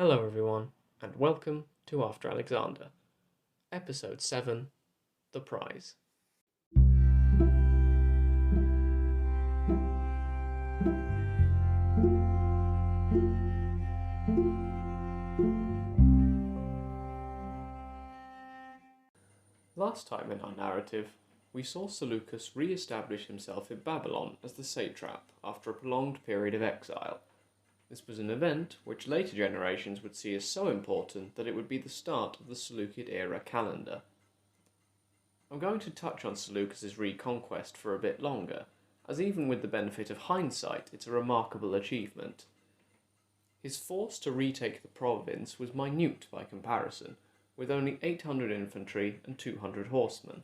Hello everyone, and welcome to After Alexander, Episode 7, The Prize. Last time in our narrative, we saw Seleucus re-establish himself in Babylon as the satrap after a prolonged period of exile. This was an event which later generations would see as so important that it would be the start of the Seleucid era calendar. I'm going to touch on Seleucus's reconquest for a bit longer, as even with the benefit of hindsight, it's a remarkable achievement. His force to retake the province was minute by comparison, with only 800 infantry and 200 horsemen.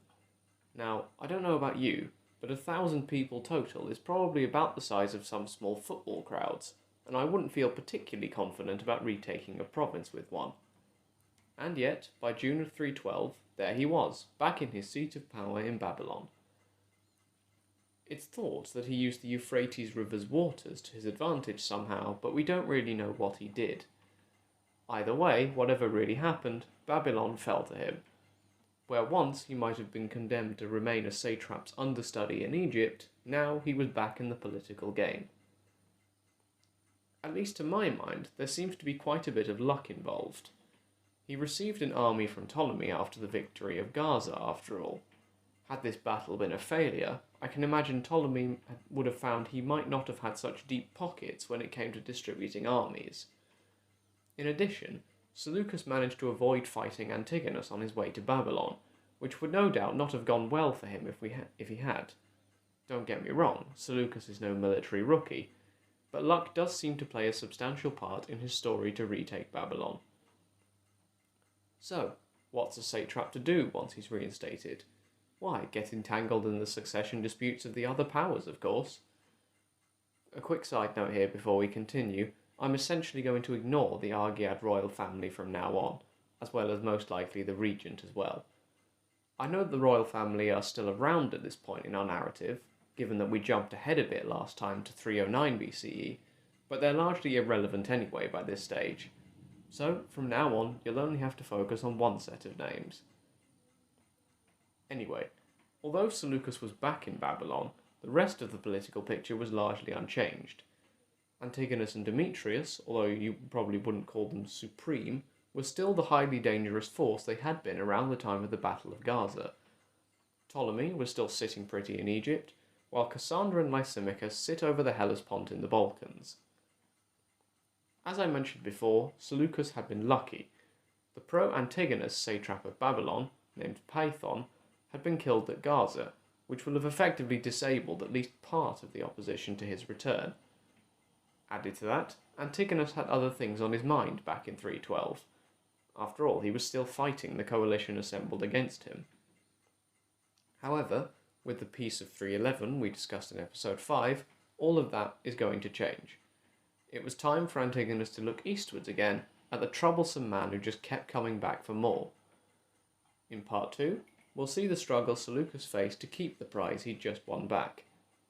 Now, I don't know about you, but 1,000 people total is probably about the size of some small football crowds, and I wouldn't feel particularly confident about retaking a province with one. And yet, by June of 312, there he was, back in his seat of power in Babylon. It's thought that he used the Euphrates River's waters to his advantage somehow, but we don't really know what he did. Either way, whatever really happened, Babylon fell to him. Where once he might have been condemned to remain a satrap's understudy in Egypt, now he was back in the political game. At least to my mind, there seems to be quite a bit of luck involved. He received an army from Ptolemy after the victory of Gaza, after all. Had this battle been a failure, I can imagine Ptolemy would have found he might not have had such deep pockets when it came to distributing armies. In addition, Seleucus managed to avoid fighting Antigonus on his way to Babylon, which would no doubt not have gone well for him if he had. Don't get me wrong, Seleucus is no military rookie, but luck does seem to play a substantial part in his story to retake Babylon. So, what's a satrap to do once he's reinstated? Why, get entangled in the succession disputes of the other powers, of course. A quick side note here before we continue. I'm essentially going to ignore the Argead royal family from now on, as well as most likely the regent as well. I know the royal family are still around at this point in our narrative, given that we jumped ahead a bit last time to 309 BCE, but they're largely irrelevant anyway by this stage. So, from now on, you'll only have to focus on one set of names. Anyway, although Seleucus was back in Babylon, the rest of the political picture was largely unchanged. Antigonus and Demetrius, although you probably wouldn't call them supreme, were still the highly dangerous force they had been around the time of the Battle of Gaza. Ptolemy was still sitting pretty in Egypt, while Cassandra and Lysimachus sit over the Hellespont in the Balkans. As I mentioned before, Seleucus had been lucky. The pro-Antigonus satrap of Babylon, named Python, had been killed at Gaza, which will have effectively disabled at least part of the opposition to his return. Added to that, Antigonus had other things on his mind back in 312. After all, he was still fighting the coalition assembled against him. However, with the Peace of 311 we discussed in episode 5, all of that is going to change. It was time for Antigonus to look eastwards again at the troublesome man who just kept coming back for more. In part 2, we'll see the struggle Seleucus faced to keep the prize he'd just won back.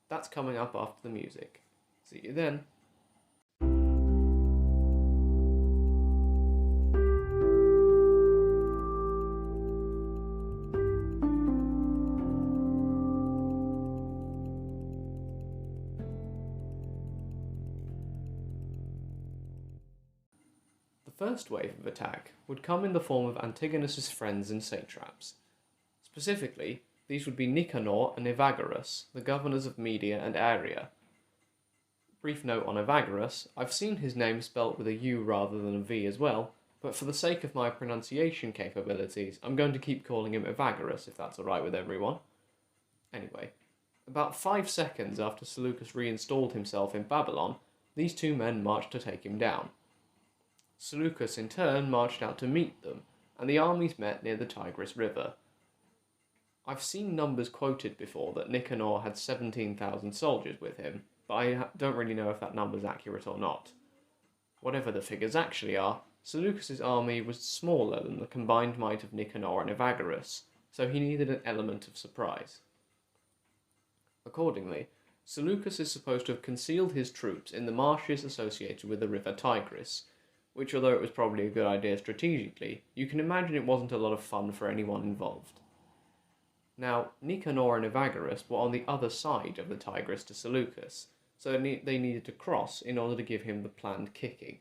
That's coming up after the music. See you then. The first wave of attack would come in the form of Antigonus's friends and satraps. Specifically, these would be Nicanor and Evagorus, the governors of Media and Aria. Brief note on Evagorus, I've seen his name spelt with a U rather than a V as well, but for the sake of my pronunciation capabilities, I'm going to keep calling him Evagorus if that's alright with everyone. Anyway, about 5 seconds after Seleucus reinstalled himself in Babylon, these two men marched to take him down. Seleucus in turn marched out to meet them, and the armies met near the Tigris River. I've seen numbers quoted before that Nicanor had 17,000 soldiers with him, but I don't really know if that number's accurate or not. Whatever the figures actually are, Seleucus's army was smaller than the combined might of Nicanor and Evagorus, so he needed an element of surprise. Accordingly, Seleucus is supposed to have concealed his troops in the marshes associated with the river Tigris, which, although it was probably a good idea strategically, you can imagine it wasn't a lot of fun for anyone involved. Now, Nicanor and Evagorus were on the other side of the Tigris to Seleucus, so they needed to cross in order to give him the planned kicking.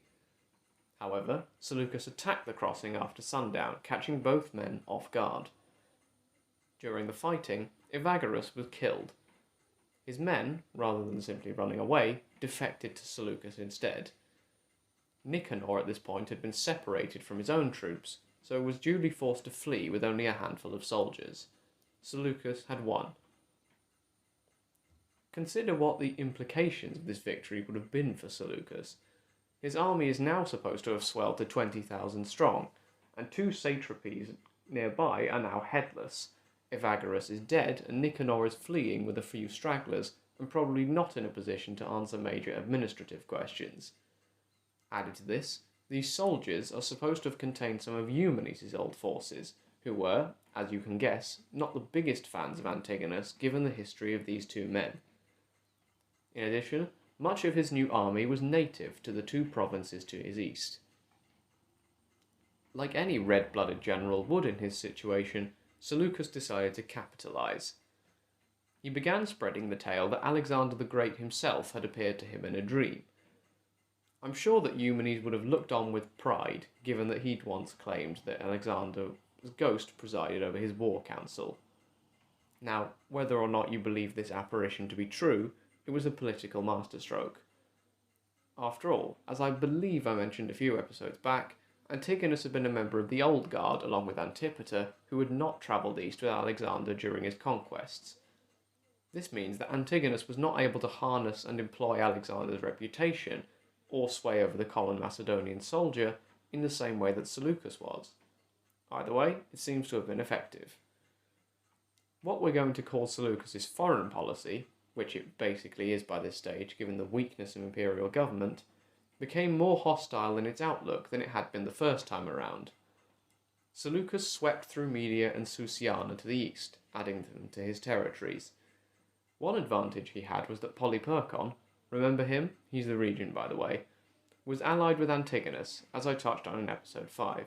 However, Seleucus attacked the crossing after sundown, catching both men off guard. During the fighting, Evagorus was killed. His men, rather than simply running away, defected to Seleucus instead. Nicanor at this point had been separated from his own troops, so was duly forced to flee with only a handful of soldiers. Seleucus had won. Consider what the implications of this victory would have been for Seleucus. His army is now supposed to have swelled to 20,000 strong, and 2 satrapies nearby are now headless. Evagorus is dead, and Nicanor is fleeing with a few stragglers, and probably not in a position to answer major administrative questions. Added to this, these soldiers are supposed to have contained some of Eumenes' old forces, who were, as you can guess, not the biggest fans of Antigonus given the history of these 2 men. In addition, much of his new army was native to the 2 provinces to his east. Like any red-blooded general would in his situation, Seleucus decided to capitalize. He began spreading the tale that Alexander the Great himself had appeared to him in a dream. I'm sure that Eumenes would have looked on with pride, given that he'd once claimed that Alexander's ghost presided over his war council. Now, whether or not you believe this apparition to be true, it was a political masterstroke. After all, as I believe I mentioned a few episodes back, Antigonus had been a member of the Old Guard along with Antipater, who had not travelled east with Alexander during his conquests. This means that Antigonus was not able to harness and employ Alexander's reputation, or sway over the common Macedonian soldier, in the same way that Seleucus was. Either way, it seems to have been effective. What we're going to call Seleucus' foreign policy, which it basically is by this stage given the weakness of imperial government, became more hostile in its outlook than it had been the first time around. Seleucus swept through Media and Susiana to the east, adding them to his territories. One advantage he had was that Polyperchon, remember him, he's the regent by the way, was allied with Antigonus, as I touched on in episode 5.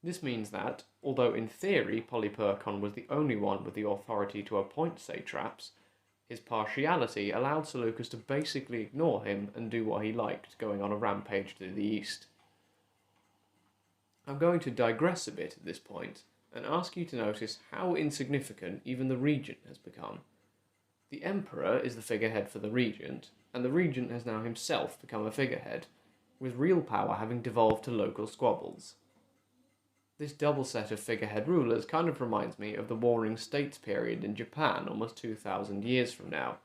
This means that, although in theory Polyperchon was the only one with the authority to appoint satraps, his partiality allowed Seleucus to basically ignore him and do what he liked, going on a rampage to the east. I'm going to digress a bit at this point, and ask you to notice how insignificant even the regent has become. The emperor is the figurehead for the regent, and the regent has now himself become a figurehead, with real power having devolved to local squabbles. This double set of figurehead rulers kind of reminds me of the Warring States period in Japan almost 2,000 years from now,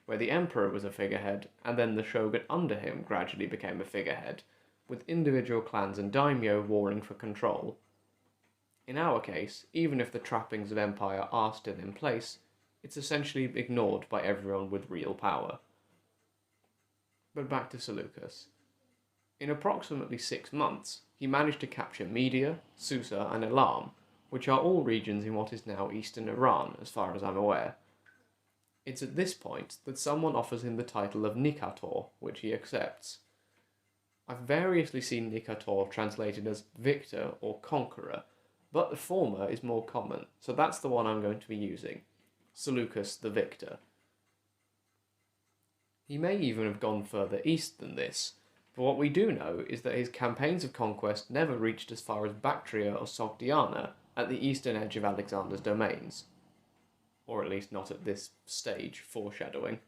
where the emperor was a figurehead, and then the shogun under him gradually became a figurehead, with individual clans and daimyo warring for control. In our case, even if the trappings of empire are still in place, it's essentially ignored by everyone with real power. But back to Seleucus. In approximately 6 months, he managed to capture Media, Susa, and Elam, which are all regions in what is now eastern Iran, as far as I'm aware. It's at this point that someone offers him the title of Nicator, which he accepts. I've variously seen Nicator translated as victor or conqueror, but the former is more common, so that's the one I'm going to be using. Seleucus the Victor. He may even have gone further east than this, but what we do know is that his campaigns of conquest never reached as far as Bactria or Sogdiana at the eastern edge of Alexander's domains. Or at least not at this stage, foreshadowing.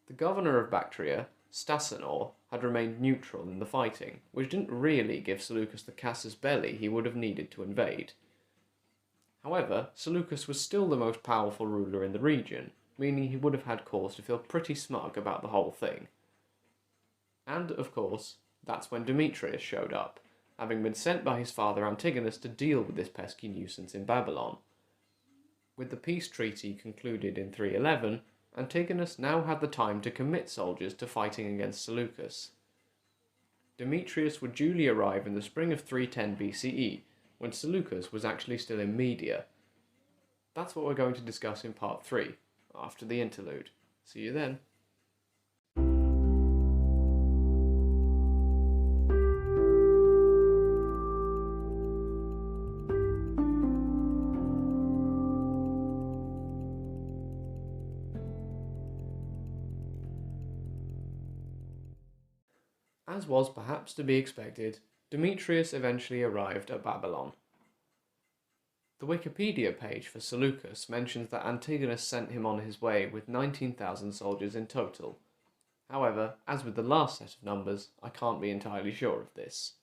The governor of Bactria, Stasanor, had remained neutral in the fighting, which didn't really give Seleucus the casus belli he would have needed to invade. However, Seleucus was still the most powerful ruler in the region, meaning he would have had cause to feel pretty smug about the whole thing. And, of course, that's when Demetrius showed up, having been sent by his father Antigonus to deal with this pesky nuisance in Babylon. With the peace treaty concluded in 311, Antigonus now had the time to commit soldiers to fighting against Seleucus. Demetrius would duly arrive in the spring of 310 BCE, when Seleucus was actually still in Media. That's what we're going to discuss in part 3, after the interlude. See you then. As was perhaps to be expected, Demetrius eventually arrived at Babylon. The Wikipedia page for Seleucus mentions that Antigonus sent him on his way with 19,000 soldiers in total. However, as with the last set of numbers, I can't be entirely sure of this.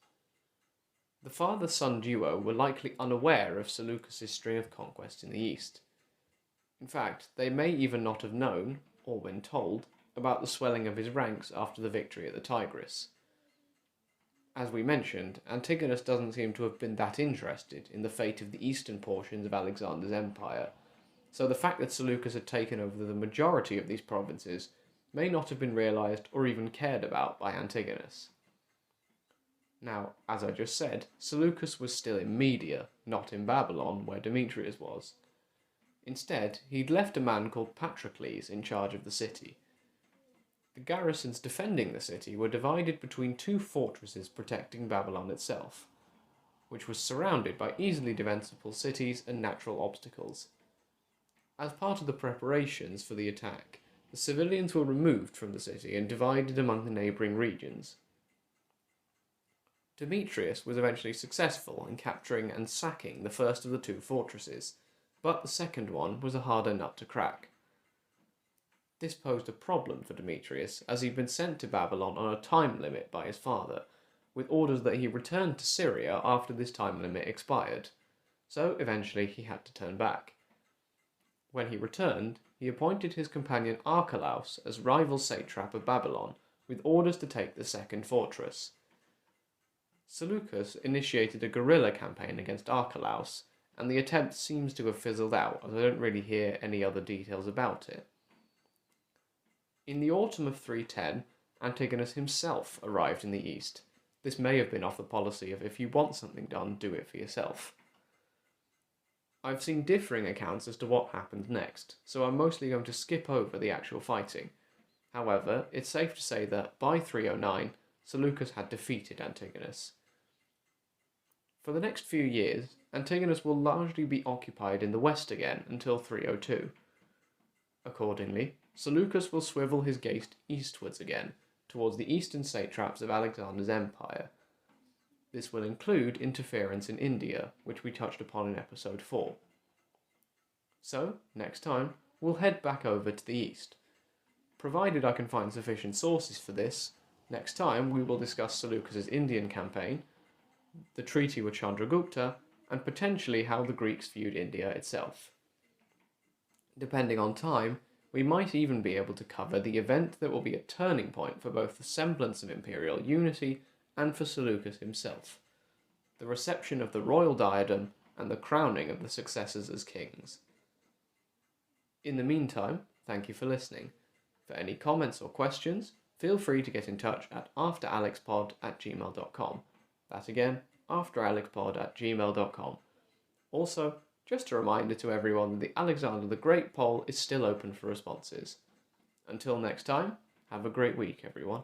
The father-son duo were likely unaware of Seleucus' string of conquests in the east. In fact, they may even not have known, or been told, about the swelling of his ranks after the victory at the Tigris. As we mentioned, Antigonus doesn't seem to have been that interested in the fate of the eastern portions of Alexander's empire, so the fact that Seleucus had taken over the majority of these provinces may not have been realised or even cared about by Antigonus. Now, as I just said, Seleucus was still in Media, not in Babylon, where Demetrius was. Instead, he'd left a man called Patrocles in charge of the city. The garrisons defending the city were divided between two fortresses protecting Babylon itself, which was surrounded by easily defensible cities and natural obstacles. As part of the preparations for the attack, the civilians were removed from the city and divided among the neighbouring regions. Demetrius was eventually successful in capturing and sacking the first of the two fortresses, but the second one was a harder nut to crack. This posed a problem for Demetrius, as he'd been sent to Babylon on a time limit by his father, with orders that he return to Syria after this time limit expired, so eventually he had to turn back. When he returned, he appointed his companion Archelaus as rival satrap of Babylon, with orders to take the second fortress. Seleucus initiated a guerrilla campaign against Archelaus, and the attempt seems to have fizzled out, as I don't really hear any other details about it. In the autumn of 310, Antigonus himself arrived in the east. This may have been off the policy of if you want something done, do it for yourself. I've seen differing accounts as to what happened next, so I'm mostly going to skip over the actual fighting. However, it's safe to say that by 309, Seleucus had defeated Antigonus. For the next few years, Antigonus will largely be occupied in the west again until 302. Accordingly, Seleucus will swivel his gaze eastwards again, towards the eastern satraps of Alexander's empire. This will include interference in India, which we touched upon in episode 4. So, next time, we'll head back over to the east. Provided I can find sufficient sources for this, next time we will discuss Seleucus' Indian campaign, the treaty with Chandragupta, and potentially how the Greeks viewed India itself. Depending on time, we might even be able to cover the event that will be a turning point for both the semblance of imperial unity and for Seleucus himself, the reception of the royal diadem and the crowning of the successors as kings. In the meantime, thank you for listening. For any comments or questions, feel free to get in touch at afteralexpod@gmail.com. That again, afteralexpod@gmail.com. Also, just a reminder to everyone that the Alexander the Great poll is still open for responses. Until next time, have a great week, everyone.